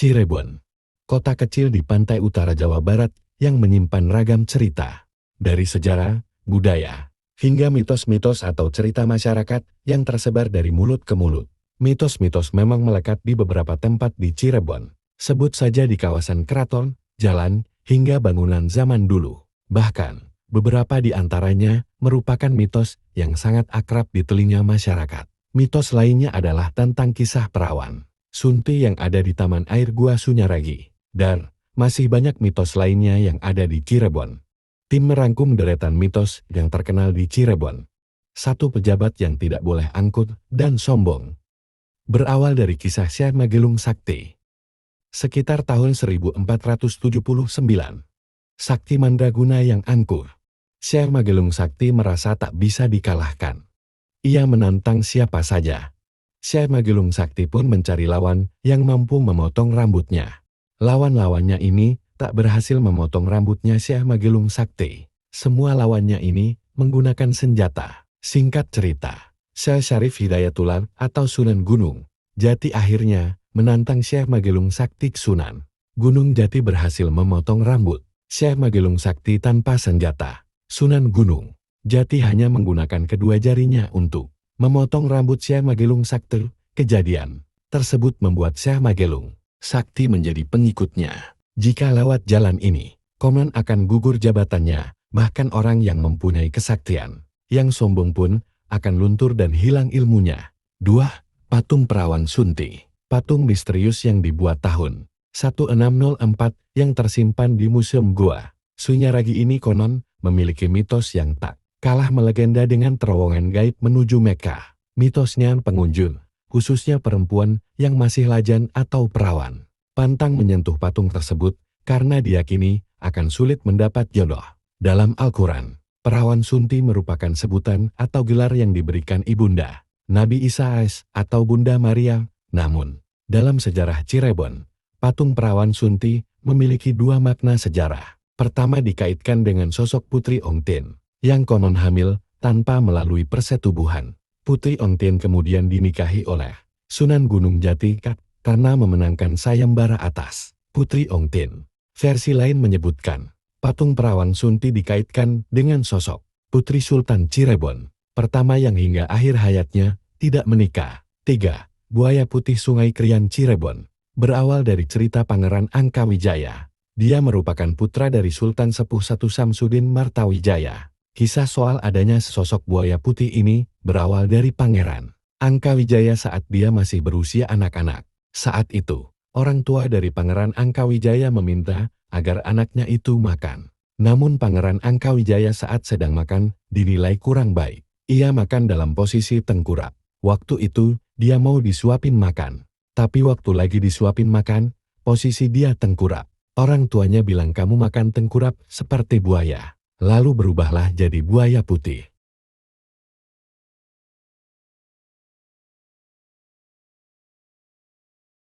Cirebon, kota kecil di pantai utara Jawa Barat yang menyimpan ragam cerita, dari sejarah, budaya, hingga mitos-mitos atau cerita masyarakat yang tersebar dari mulut ke mulut. Mitos-mitos memang melekat di beberapa tempat di Cirebon, sebut saja di kawasan keraton, jalan, hingga bangunan zaman dulu. Bahkan, beberapa di antaranya merupakan mitos yang sangat akrab di telinga masyarakat. Mitos lainnya adalah tentang kisah perawan Sunti yang ada di Taman Air Gua Sunyaragi. Dan masih banyak mitos lainnya yang ada di Cirebon. Tim merangkum deretan mitos yang terkenal di Cirebon. Satu pejabat yang tidak boleh angkuh dan sombong. Berawal dari kisah Syekh Magelung Sakti. Sekitar tahun 1479, Sakti Mandraguna yang angkuh. Syekh Magelung Sakti merasa tak bisa dikalahkan. Ia menantang siapa saja. Syekh Magelung Sakti pun mencari lawan yang mampu memotong rambutnya. Lawan-lawannya ini tak berhasil memotong rambutnya Syekh Magelung Sakti. Semua lawannya ini menggunakan senjata. Singkat cerita, Syekh Syarif Hidayatullah atau Sunan Gunung Jati akhirnya menantang Syekh Magelung Sakti ke Sunan Gunung Jati berhasil memotong rambut Syekh Magelung Sakti tanpa senjata. Sunan Gunung Jati hanya menggunakan kedua jarinya untuk memotong rambut Syekh Magelung Sakti. Kejadian tersebut membuat Syekh Magelung Sakti menjadi pengikutnya. Jika lewat jalan ini, konon akan gugur jabatannya, bahkan orang yang mempunyai kesaktian, yang sombong pun akan luntur dan hilang ilmunya. 2. Patung Perawan Sunti. Patung misterius yang dibuat tahun 1604 yang tersimpan di Museum Gua Sunyaragi ini konon memiliki mitos yang tak kalah melegenda dengan terowongan gaib menuju Mekah. Mitosnya pengunjung, khususnya perempuan yang masih lajang atau perawan, pantang menyentuh patung tersebut karena diyakini akan sulit mendapat jodoh. Dalam Al-Quran, perawan Sunti merupakan sebutan atau gelar yang diberikan Ibunda Nabi Isa AS atau Bunda Maria. Namun, dalam sejarah Cirebon, patung perawan Sunti memiliki dua makna sejarah. Pertama dikaitkan dengan sosok Putri Ongtin yang konon hamil tanpa melalui persetubuhan. Putri Ongtin kemudian dinikahi oleh Sunan Gunung Jati karena memenangkan sayembara atas Putri Ongtin. Versi lain menyebutkan, patung perawan Sunti dikaitkan dengan sosok Putri Sultan Cirebon pertama yang hingga akhir hayatnya tidak menikah. 3. Buaya Putih Sungai Krian Cirebon. Berawal dari cerita Pangeran Angkawijaya. Dia merupakan putra dari Sultan Sepuh I Samsudin Martawijaya. Kisah soal adanya sosok buaya putih ini berawal dari Pangeran Angkawijaya saat dia masih berusia anak-anak. Saat itu, orang tua dari Pangeran Angkawijaya meminta agar anaknya itu makan. Namun Pangeran Angkawijaya saat sedang makan dinilai kurang baik. Ia makan dalam posisi tengkurap. Waktu itu, dia mau disuapin makan. Tapi waktu lagi disuapin makan, posisi dia tengkurap. Orang tuanya bilang kamu makan tengkurap seperti buaya. Lalu berubahlah jadi buaya putih.